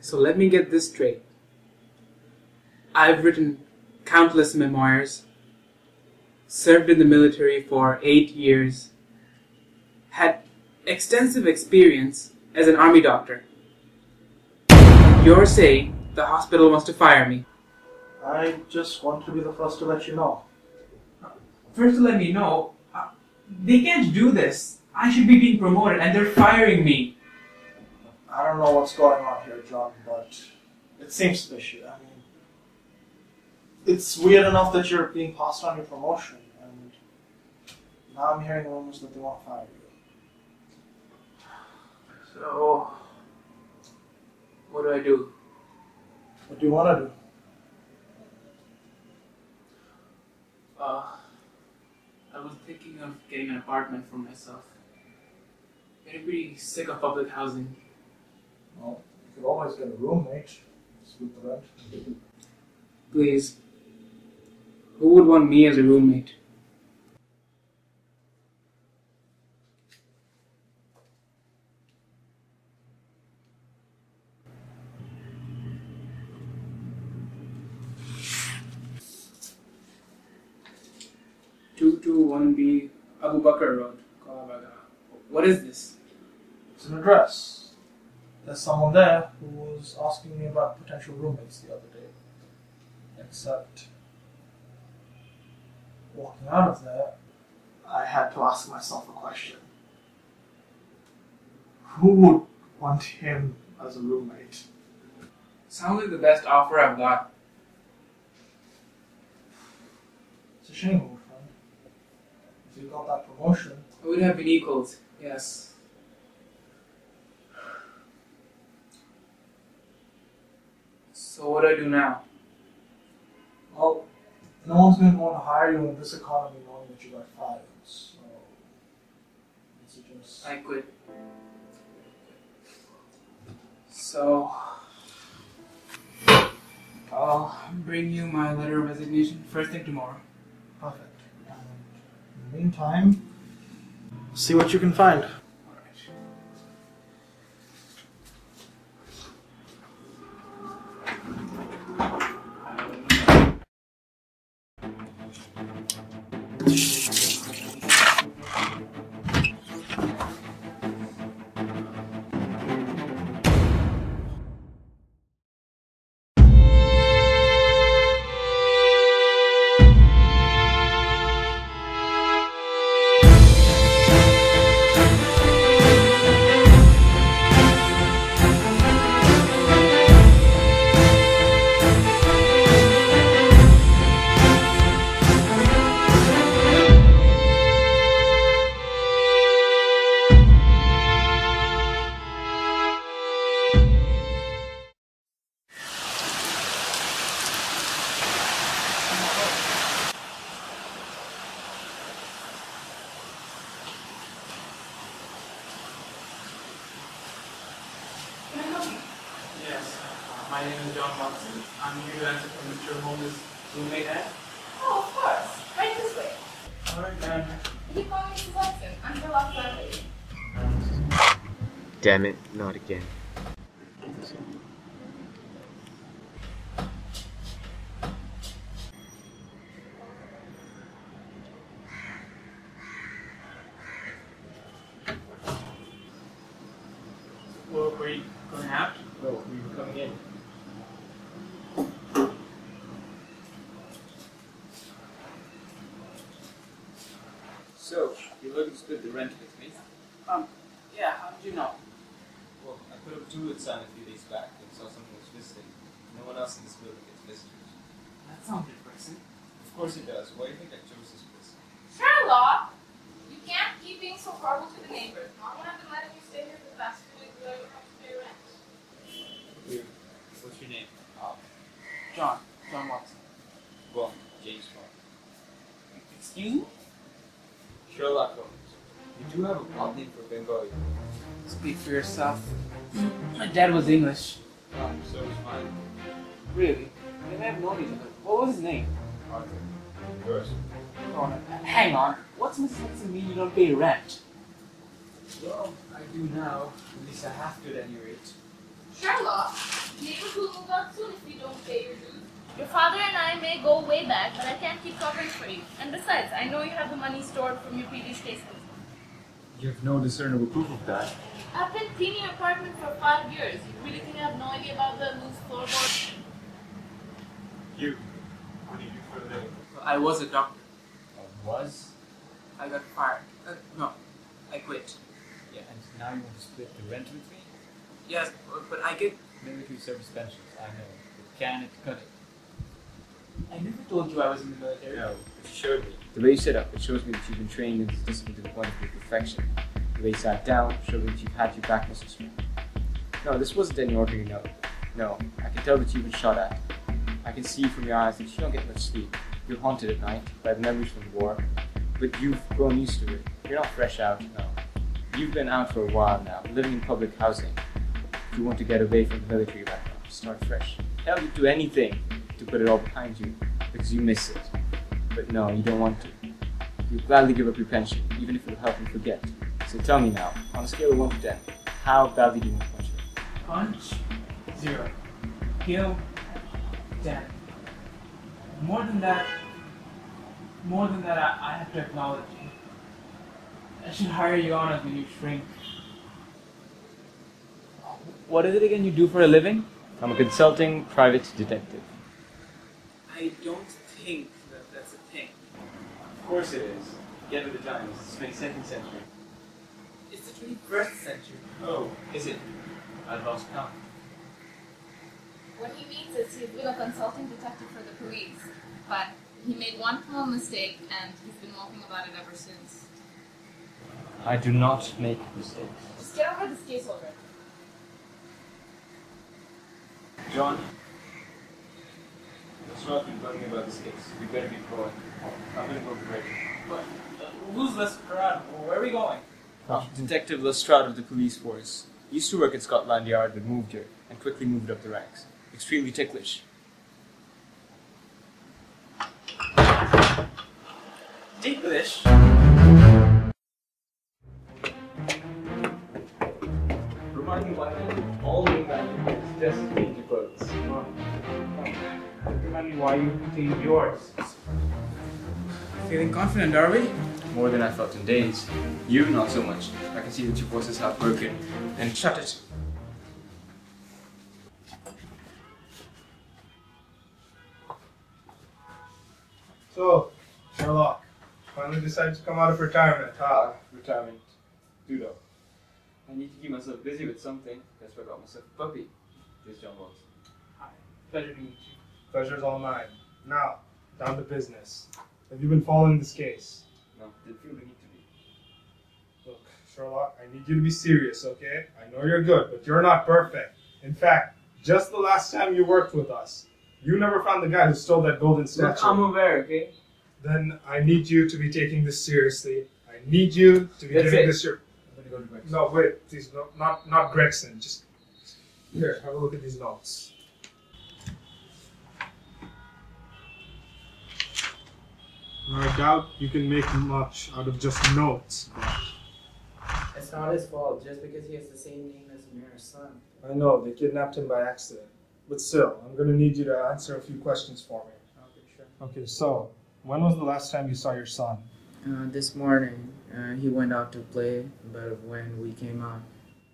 So let me get this straight. I've written countless memoirs, served in the military for 8 years, had extensive experience as an army doctor. You're saying the hospital wants to fire me. I just want to be the first to let you know. First to let me know, they can't do this. I should be being promoted and they're firing me. I don't know what's going on here, John, but it seems fishy. I mean, it's weird enough that you're being passed on your promotion, and now I'm hearing rumors that they want to fire you. So, what do I do? What do you want to do? I was thinking of getting an apartment for myself. Getting pretty sick of public housing. Well, you could always get a roommate. Split the rent. Please. Who would want me as a roommate? B Abu Bakr Road, Kalabaga. What is this? It's an address. There's someone there who was asking me about potential roommates the other day. Except, walking out of there, I had to ask myself a question. Who would want him as a roommate? Sounds like the best offer I've got. It's a shame, old friend. If you got that promotion... I would have been equals, yes. So what do I do now? Well, no one's going to want to hire you in this economy knowing that you got fired, so... I suggest... I quit. So... I'll bring you my letter of resignation first thing tomorrow. Perfect. And in the meantime, see what you can find. My name is John Watson. I'm here to answer for Mr. Holmes' roommate, Ed. Oh, of course. Right this way. Alright, ma'am. You call me Mrs. Watson. I'm Sherlock Holmes. Damn it, not again. Well, were you going out? No, we were coming in. So, you're looking to split the rent with me? Yeah, how did you know? Well, I put up 2 with Sam a few days back and saw someone was visiting. No one else in this building gets visitors. That sounds depressing. Of course it does. Why do you think I chose this place? Sherlock! You can't keep being so horrible to the neighbors. Mom won't have been letting you stay here for the past 2 weeks without you have to pay rent. What's your name? John Watson. Well, James Bond. Excuse me? Sherlock Holmes. You do have a plot name for Bengali. Speak for yourself. My dad was English. So is mine. Really? They may have known each other. What was his name? Arthur. Yours. Oh, hang on. What's Mrs. Watson mean you don't pay rent? Well, I do now. At least I have to at any rate. Sherlock, out soon if you don't pay your dues. Your father and I may go way back, but I can't keep covering for you. And besides, I know you have the money stored from your previous cases. You have no discernible proof of that. I've been cleaning your apartment for 5 years. You really think I have no idea about the loose floorboards? You. What do you do for a living? I was a doctor. Was? I got fired. No, I quit. Yeah, and now you want to split the rent with me? Yes, but I get... Military service pensions, I know. But can it cut it? I never told you I was in the military. No, it showed me. The way you set up, it shows me that you've been trained in this discipline to the point of your perfection. The way you sat down, showed me that you've had your back muscles strength. No, this wasn't any ordinary note. No, I can tell that you've been shot at. I can see from your eyes that you don't get much sleep. You're haunted at night by the memories from the war. But you've grown used to it. You're not fresh out, no. You've been out for a while now, living in public housing. If you want to get away from the military right now, start fresh. Hell, you'd do anything to put it all behind you, because you miss it. But no, you don't want to. You'll gladly give up your pension, even if it'll help you forget. So tell me now, on a scale of 1 to 10, how badly do you want to punch me? Punch? 0. Kill? 10. More than that, I have to acknowledge you. I should hire you on as my new shrink. What is it again you do for a living? I'm a consulting private detective. I don't think that's a thing. Of course it is. Get with the times. It's the 22nd century. It's the 21st century. Oh, is it? I've lost count. What he means is he's been a consulting detective for the police, but he made one small mistake and he's been moping about it ever since. I do not make mistakes. Just get over this case already. John, let's not keep learning about this case. We better be going. I'm going to go break. But who's Lestrade? Where are we going? Detective Lestrade of the police force. He used to work at Scotland Yard but moved here and quickly moved up the ranks. Extremely ticklish. Ticklish? Remind me why all the value is just change your clothes. Remind me why you changed yours. Feeling confident, are we? More than I felt in days. You, not so much. I can see that your forces have broken. And Shut it. So, Sherlock, finally decided to come out of retirement, huh? retirement. Doodle. I need to keep myself busy with something. That's why I got myself a puppy. This John was. Hi. Pleasure to meet you. Pleasure's all mine. Now, down to business. Have you been following this case? No, didn't feel the need to be. Look, Sherlock, I need you to be serious, okay? I know you're good, but you're not perfect. In fact, just the last time you worked with us, you never found the guy who stole that golden statue. Look, I'm aware, okay? Then I need you to be taking this seriously. I need you to be giving this your... I'm going to go to Gregson. No, wait, please, no, not Gregson. Just here, have a look at these notes. I doubt you can make much out of just notes, but... It's not his fault, just because he has the same name as Mayor's son. I know, they kidnapped him by accident. But still, I'm going to need you to answer a few questions for me. Okay, sure. Okay, so, when was the last time you saw your son? This morning, he went out to play, but when we came out...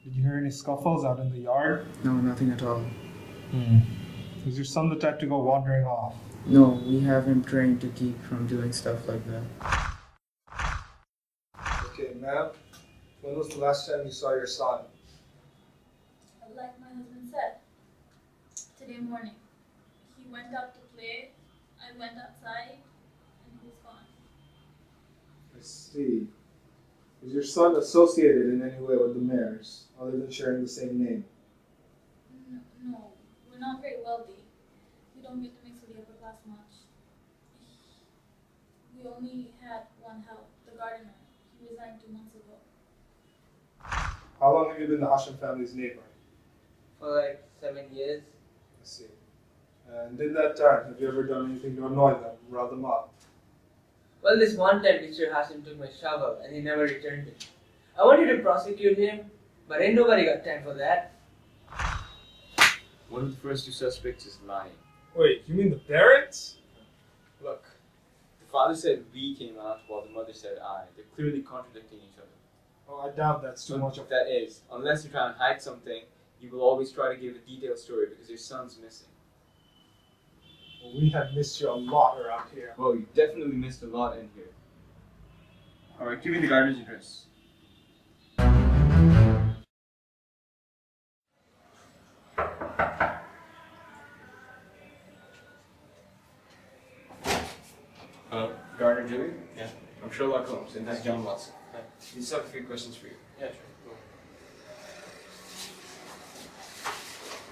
Did you hear any scuffles out in the yard? No, nothing at all. Is your son the type to go wandering off? No, we have him trained to keep from doing stuff like that. Okay, ma'am, when was the last time you saw your son? Like my husband said, today morning. He went out to play, I went outside, and he was gone. I see. Is your son associated in any way with the mayors, other than sharing the same name? No, we're not very wealthy. We don't get to mix with the upper class much. We only had one help, the gardener. He resigned 2 months ago. How long have you been the Hashem family's neighbor? For like 7 years. I see. And in that time, have you ever done anything to annoy them, rile them up? Well, this one time Mr. Hashem took my shovel and he never returned it. I wanted to prosecute him, but ain't nobody got time for that. One of the first two suspects is lying. Wait, you mean the parents? Look, the father said we came out while the mother said I. They're clearly contradicting each other. Oh, I doubt that's too much of That is, unless you're trying to hide something, you will always try to give a detailed story because your son's missing. Well, we have missed you a lot around here. Well, you definitely missed a lot in here. Alright, give me the gardener's address. Gardener Julie? Yeah. I'm Sherlock Holmes, and this is John Watson. Hi. We just have a few questions for you. Yeah,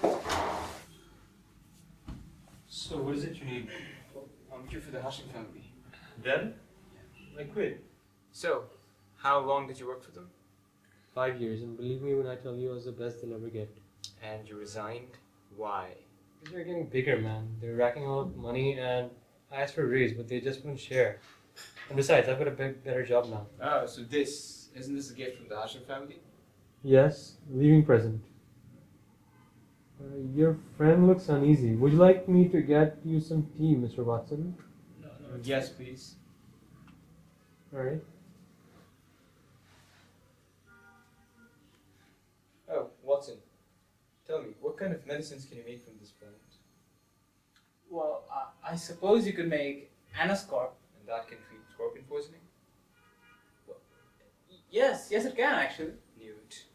sure. So, what is it you need? I'm here for the Hashem family. Then? I quit. So, how long did you work for them? 5 years, and believe me when I tell you I was the best they'll ever get. And you resigned? Why? Because they're getting bigger, man. They're racking out money, and I asked for a raise, but they just wouldn't share. And besides, I've got a better job now. Oh, so isn't this a gift from the Hashem family? Yes, leaving present. Your friend looks uneasy. Would you like me to get you some tea, Mr. Watson? No, yes, please. Alright. Oh, Watson, tell me, what kind of medicines can you make from this plant? Well, I suppose you could make Anascorp. And that can treat scorpion poisoning? Yes, it can actually. Newt.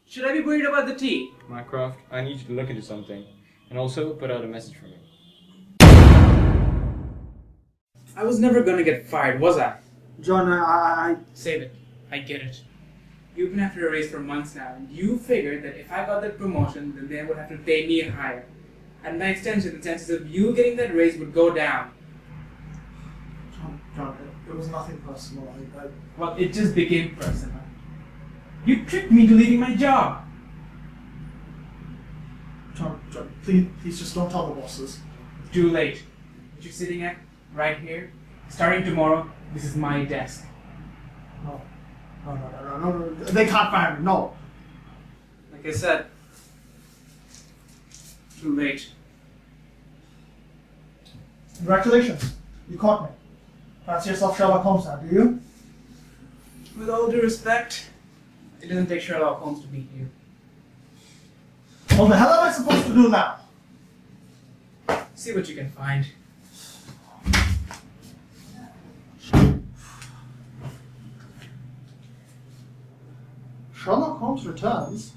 Should I be worried about the tea? Mycroft, I need you to look into something. And also put out a message for me. I was never gonna get fired, was I? John, I Save it. I get it. You've been after a raise for months now, and you figured that if I got that promotion, then they would have to pay me higher. And by extension, the chances of you getting that raise would go down. John, it was nothing personal. Well, it just became personal. You tricked me into leaving my job. John, please just don't tell the bosses. Too late. What you're sitting at, right here, starting tomorrow, this is my desk. No. They can't fire me, no. Like I said, too late. Congratulations, you caught me. Fancy yourself Sherlock Holmes now, do you? With all due respect, it doesn't take Sherlock Holmes to beat you. What the hell am I supposed to do now? See what you can find. Sherlock Holmes returns.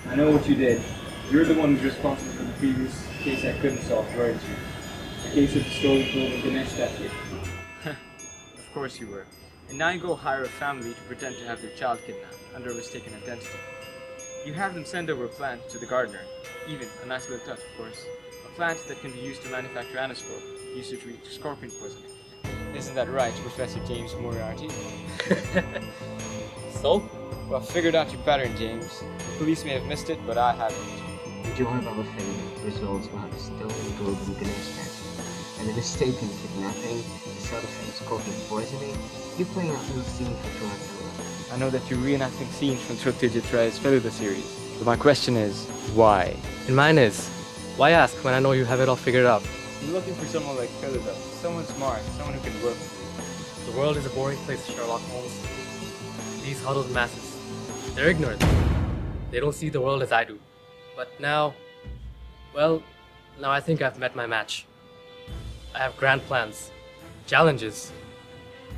I know what you did. You're the one who's responsible for the previous case I couldn't solve, weren't you? The case of the stolen clothing Ganesh statue. Of course you were. And now you go hire a family to pretend to have their child kidnapped under a mistaken identity. You have them send over a plant to the gardener. Even, a nice little touch of course, a plant that can be used to manufacture aniscorp, used to treat scorpion poisoning. Isn't that right, Professor James Moriarty? So? Well, I figured out your pattern, James. The police may have missed it, but I haven't. The joy of our fate results will have a stolen golden Ganesh statue, and a mistaken kidnapping, the sort of scorpion poisoning. You playing out little scene for Toronto. I know that you're reenacting scenes from Truth Digit Tries Feluda series, but my question is, why? And mine is, why ask when I know you have it all figured out? You're looking for someone like Feluda, someone smart, someone who can work with you. The world is a boring place, Sherlock Holmes. These huddled masses, they're ignorant. They don't see the world as I do. But now, well, now I think I've met my match. I have grand plans, challenges,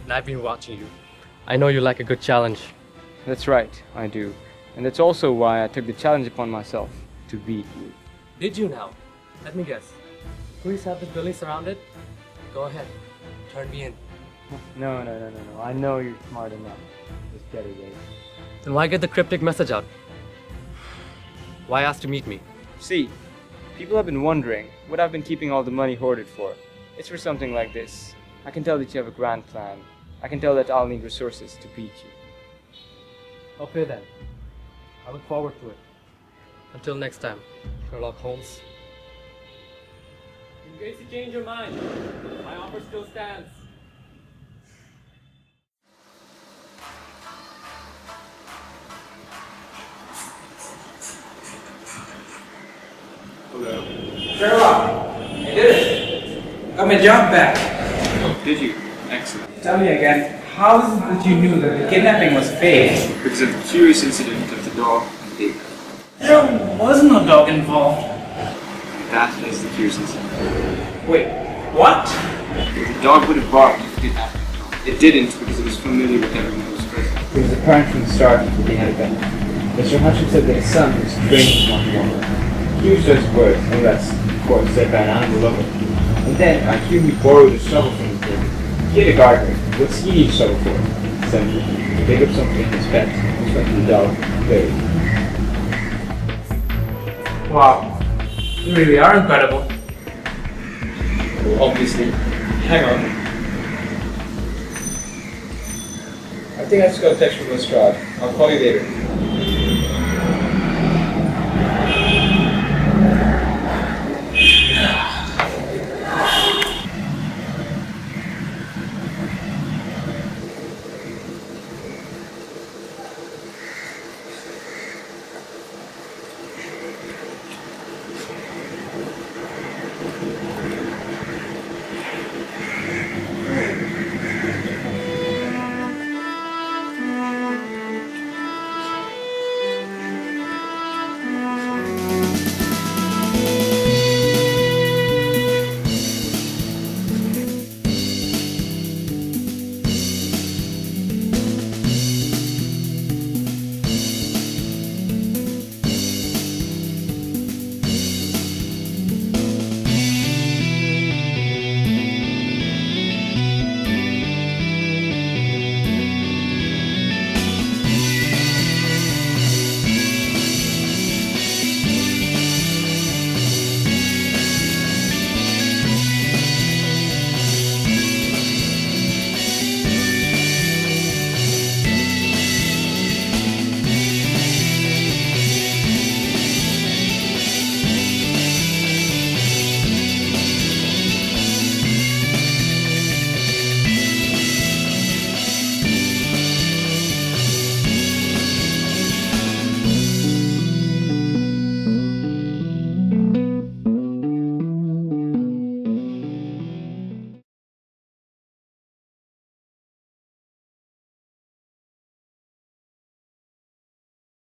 and I've been watching you. I know you like a good challenge. That's right, I do. And that's also why I took the challenge upon myself, to beat you. Did you now? Let me guess. Police have the building surrounded? Go ahead, turn me in. No. I know you're smart enough. Just get it, right? Then why get the cryptic message out? Why ask to meet me? See, people have been wondering what I've been keeping all the money hoarded for. It's for something like this. I can tell that you have a grand plan. I can tell that I'll need resources to beat you. Okay then. I look forward to it. Until next time, Sherlock Holmes. In case you change your mind, my offer still stands. Sherlock, I did it. Got my job back. Did you? Excellent. Tell me again, how is it that you knew that the kidnapping was fake? Because of the curious incident of the dog and pig. There was no dog involved. That is the curious incident. Wait, what? The dog would have barked if it did happen. It didn't because it was familiar with everyone who was present. It was apparent from the start that they had a gun. Mr. Hashem said that his son was strange not longer. He used those words, and that's, of course, said by an animal lover. And then I hear he borrowed a shovel from his neighbor. He had a gardener. What's he need a shovel for? Simply to dig up something in his pet, just like the dog, buried. Wow, you really are incredible. Well, obviously. Hang on. I think I just got a text from Lestrade. I'll call you later.